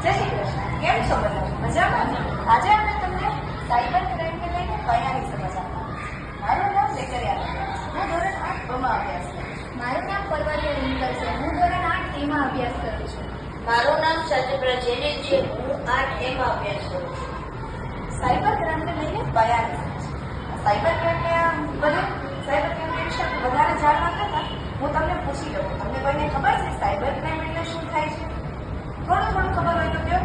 જય શ્રી કૃષ્ણ. કેમ છો બધા? મજામાં? આજે અમે તમને સાયબર ક્રાઇમને લઈને કયાની સમજ આપવાના. મારું નામ લેકરિયા છે. હું ધોરણ 8 માં અભ્યાસ કરું છું. મારું નામ પરવરિયા રિંકલ છે. હું ધોરણ 8 A માં અભ્યાસ કરું છું. મારું નામ સત્યપ્રભા જેનિલ છે. હું 8A માં અભ્યાસ કરું છું. સાયબર ક્રાઇમને લઈને કયાની સમજ. સાયબર ક્રાઇમને સાયબર ક્રાઇમ વિશે વધારે જાણવા કરતાં હું તમને પૂછી લઉં, તમને કોઈને ખબર છે સાયબર ક્રાઇમ એટલે શું થાય છે? થોડું ખબર હોય તો કહો.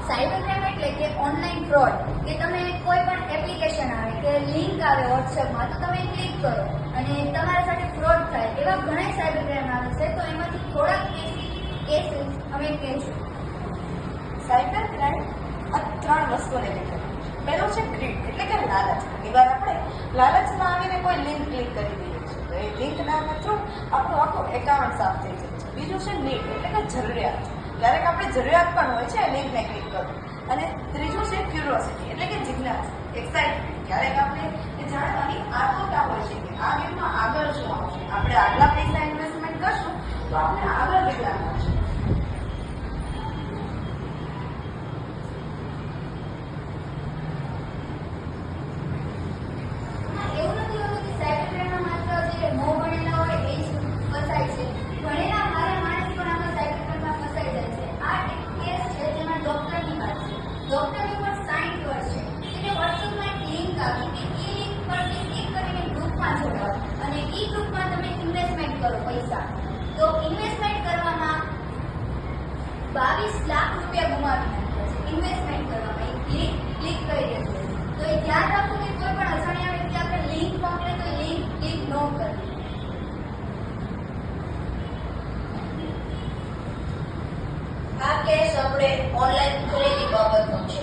સાયબર ક્રાઇમ એટલે કે ઓનલાઈન ફ્રોડ, કે તમે કોઈ પણ એપ્લિકેશન આવે કે લિંક આવે વોટ્સએપમાં તો તમે ક્લિક કરો અને તમારા સાથે ફ્રોડ થાય. એવા ઘણા સાયબર ક્રાઇમ આવે છે, તો એમાંથી થોડાક કેસીસ અમે કહીશું. સાયબર ક્રાઇમ આ 3 વસ્તુને લીધે. પહેલું છે ગ્રીડ, એટલે કે લાલચ. ઘણીવાર આપણે લાલચમાં આવીને કોઈ લિંક ક્લિક કરી દઈએ છીએ, તો એ લિંકના થ્રુ આપણું આખું એકાઉન્ટ સાફ થઈ જાય છે. બીજું છે નીડ, એટલે કે જરૂરિયાત. ક્યારેક આપણે જરૂરિયાત પણ હોય છે લિંકને ક્લિક કરવું. અને ત્રીજું છે ક્યુરોસિટી, એટલે કે જિજ્ઞાસા, એક્સાઇટમેન્ટ. ક્યારેક આપણે એ જાણવાની આતુરતા હોય છે કે આ ગેમમાં આગળ શું આવશે, આપણે આટલા પૈસા ઇન્વેસ્ટમેન્ટ કરશું તો આપણે આગળ કેટલા મળશે. એવું નથી હોતું કે સાયબર ક્રાઇમમાં માત્ર જે ન ભણેલા હોય એ જ ફસાય છે. ભણેલા મારા માણસ પણ આમાં સાયબર ક્રાઇમમાં ફસાઈ જાય છે. આ એક કેસ છે જેમાં ડોક્ટરની વાત છે. ડોક્ટરની ઉંમર 60 વર્ષ છે. તેને વોટ્સએપમાં એક લિંક આવી કે એ લિંક પર ક્લિક કરીને ગ્રુપમાં જોડાઓ અને એ ગ્રુપમાં તમે ઇન્વેસ્ટમેન્ટ કરો પૈસા. તો ઇન્વેસ્ટમેન્ટ કરવામાં 22 લાખ રૂપિયા ગુમાવી નાખ્યા છે. ઇન્વેસ્ટમેન્ટ કરવામાં ક્લિક કરી દેશે. તો એ ધ્યાન રાખવું કે કોઈ પણ અજાણ્યા વ્યક્તિ આપણે લિંક મોકલે તો લિંક ક્લિક ન કરવી. આ કેસ આપણે ઓનલાઈન ખરીદી બાબતનો છે.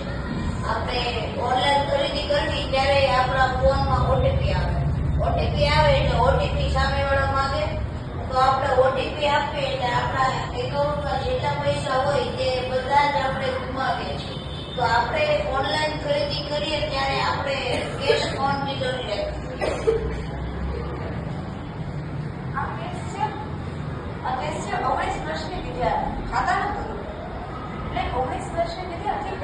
આપણે ઓનલાઈન ખરીદી કરવી ત્યારે આપણા ફોનમાં ઓટીપી આવે. ઓટીપી આવે એટલે ઓટીપી સામેવાળો માંગે, તો આપણે ઓટીપી આપીએ એટલે આપણા એકાઉન્ટમાં જેટલા પૈસા હોય તે બધા જ આપણે ગુમાવીએ છીએ. તો આપણે ઓનલાઈન ખરીદી કરીએ ત્યારે આપણે કેશ ઓન ની જરૂર રહેતી. આ કેસ છે 19 વર્ષની વિદ્યાર્થી ખાતા નતું, એટલે 19 વર્ષની વિદ્યાર્થી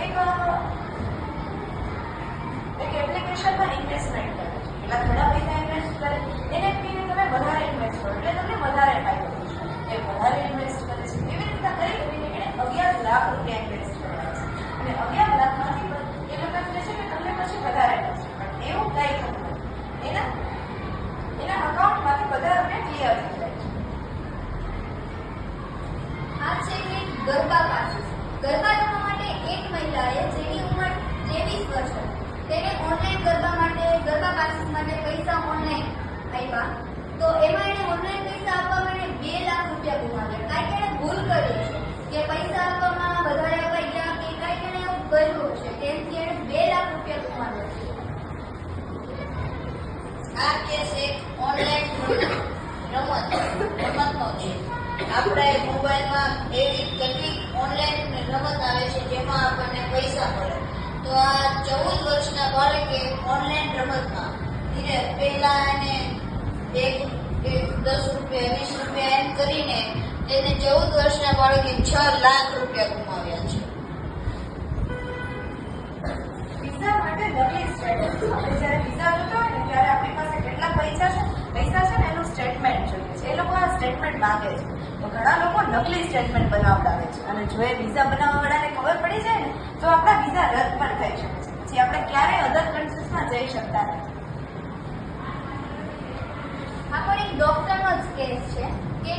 એક એપ્લિકેશનમાં ઇન્વેસ્ટમેન્ટ કરે છે. એટલે થોડા પૈસા ઇન્વેસ્ટ કરે, એને કહીને તમે વધારે ઇન્વેસ્ટ કરો એટલે તમને વધારે ફાયદો થશે. એ વધારે ઇન્વેસ્ટ કરે છે. એવી રીતના કરીને એને 11 લાખ રૂપિયા ઇન્વેસ્ટ કર્યા છે. અને 11 લાખમાંથી એ લોકો કહે છે કે તમને પછી વધારે મળશે, પણ એવું કંઈ થતું નથી. એના અકાઉન્ટમાંથી બધા રૂપિયા ક્લિયર થઈ જાય છે. આ છે કે ગરબા પાસીસ. ગરબા રમવા માટે એક મહિલાએ જેની ઉંમર 23 વર્ષ હતી, તેને ઓનલાઈન ગરબા પાસીસ માટે પૈસા ઓનલાઈન આપ્યા. તો એમાં એને ઓનલાઈન પૈસા આપવામાં એને 2 લાખ રૂપિયા ગુમાવ્યા. કાંઈક એને ભૂલ કરી હશે કે પૈસા આપવામાં વધારે અપાઈ ગયા કે કાંઈક એને એવું કર્યું હશે, તેથી એને 2 લાખ રૂપિયા ગુમાવ્યા છે. આ કેસ એક ઓનલાઈન રમતનો છે. આપણે મોબાઈલમાં એવી કેટલીક ઓનલાઈન રમત આવે છે જેમાં આપણને પૈસા મળે. તો આ 14 વર્ષના બાળકે ઓનલાઈન રમતમાં પહેલા એને 10 રૂપિયા 20 રૂપિયા એમ કરીને તેને 14 વર્ષના બાળકે 6 લાખ રૂપિયા ગુમાવ્યા છે. વિઝા માટે નકલી સ્ટેટમેન્ટ. આપણે જ્યારે વિઝા જોતા હોય ને ત્યારે આપણી પાસે કેટલા પૈસા છે ને એનું સ્ટેટમેન્ટ જોઈએ છે. એ લોકો આ સ્ટેટમેન્ટ માંગે છે. તો ઘણા લોકો નકલી સ્ટેટમેન્ટ બનાવડાવે છે અને જો એ વિઝા બનાવવાવાળાને ખબર પડી જાય ને તો આપણા વિઝા રદ પણ થઈ શકે છે. પછી આપણે ક્યારેય અધર કન્ટ્રીઝમાં જઈ શકતા નથી. આ પણ એક ડોક્ટરનો જ કેસ છે કે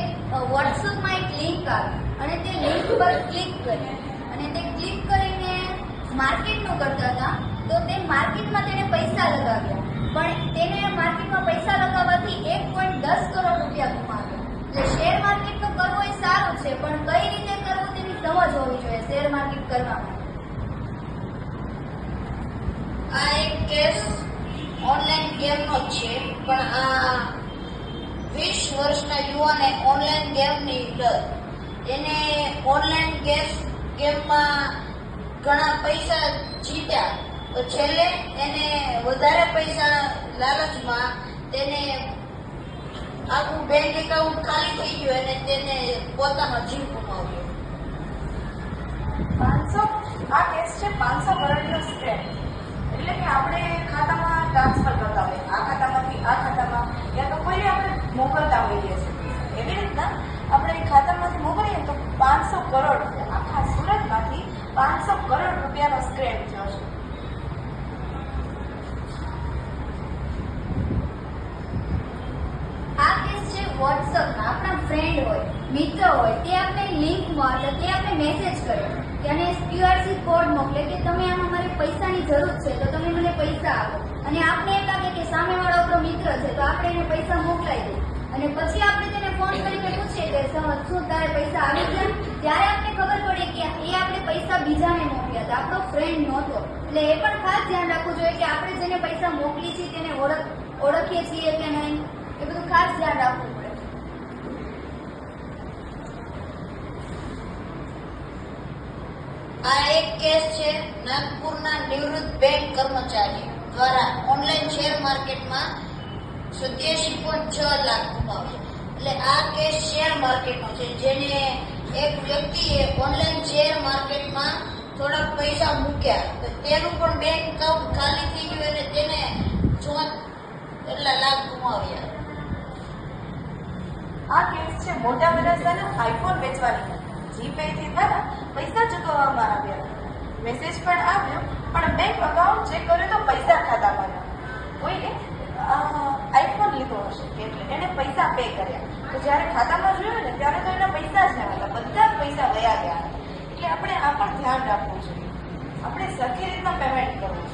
વોટ્સએપમાં એક લિંક આવી અને તે લિંક પર ક્લિક કરી અને તે ક્લિક કરીને માર્કેટનું કરતા હતા. તો તે માર્કેટમાં તેને પૈસા લગાવ્યા, પણ તેને માર્કેટમાં પૈસા લગાવવાથી 1.10 કરોડ રૂપિયા ગુમાવ્યા. એટલે શેર માર્કેટનું કરવું એ સારું છે, પણ કઈ રીતે કરવું તેની સમજ હોવી જોઈએ શેર માર્કેટ કરવામાં. આ એક કેસ ઓનલાઈન ગેમનો જ છે, પણ આ 20 વર્ષના યુવાને ઓનલાઈન ગેમની લત. એને ઓનલાઈન ગેમમાં ઘણા પૈસા જીત્યા, તો છેલ્લે એને વધારે પૈસા લાલચમાં તેને આખું બેંક એકાઉન્ટ ખાલી થઈ ગયું અને તેને પોતાનો જીવ ગુમાવ્યો. 500 આ કેસ છે 500 કરોડનો સ્કેમ. એટલે કે આપણે ખાતામાં ટ્રાન્સફર કરતા હોઈએ, આ ખાતામાંથી આ ખાતામાં, યા તો કોઈને આપણે મોકલતા હોઈએ છીએ. એવી રીતના આપણે ખાતામાંથી મોકલીએ તો 500 કરોડ રૂપિયા આખા સુરતમાંથી 500 કરોડ રૂપિયાનો સ્કેમ થયો છે. આ કેસ છે વોટ્સઅપમાં. આપણા ફ્રેન્ડ હોય, મિત્ર હોય, તે આપણે લિંક મોકલે, તે આપણે મેસેજ કરે કે અને QRC કોડ મોકલે કે તમે આમાં મારે પૈસાની જરૂર છે તો તમે મને પૈસા આપો. અને આપણે એમ લાગે કે સામેવાળો આપણો મિત્ર છે તો આપણે એને પૈસા મોકલાઈ દઈએ. અને પછી આપણે તેને ફોન કરીને પૂછીએ કે શું તારે પૈસા આવી ગયા? ત્યારે આપણે ખબર પડે કે એ આપણે પૈસા બીજાને મોકલ્યા હતા, આપણો ફ્રેન્ડ નહોતો. એટલે એ પણ ખાસ ધ્યાન રાખવું જોઈએ કે આપણે જેને પૈસા મોકલી છીએ તેને ઓળખીએ છીએ કે નહીં, એ બધું ખાસ ધ્યાન રાખવું પડે. આ એક કેસ છે નાગપુરના નિવૃત્ત બેંક કર્મચારી દ્વારા ઓનલાઈન શેર માર્કેટમાં 87.6 લાખ ગુમાવ્યા. એટલે આ કેસ શેર માર્કેટનો છે, જેને એક વ્યક્તિએ ઓનલાઈન શેર માર્કેટમાં થોડાક પૈસા મૂક્યા તો તેનું પણ બેંક એકાઉન્ટ ખાલી થઈ ગયું અને તેને એટલા લાખ ગુમાવ્યા. આ કેસ છે મોટા વરાછાના આઈફોન વેચવાની. જીપેથી દ્વારા પૈસા ચૂકવવામાં આવ્યા. મેસેજ પણ આવ્યો પણ બેંક અકાઉન્ટ ચેક કર્યું તો પૈસા ખાતામાં ન. કોઈને આઈફોન લીધો હશે એટલે એને પૈસા પે કર્યા. તો જ્યારે ખાતામાં જોયું ને ત્યારે તો એના પૈસા જ ન હતા, બધા જ પૈસા વયા ગયા. એટલે આપણે આ પણ ધ્યાન રાખવું જોઈએ. આપણે સરખી રીતના પેમેન્ટ કરવું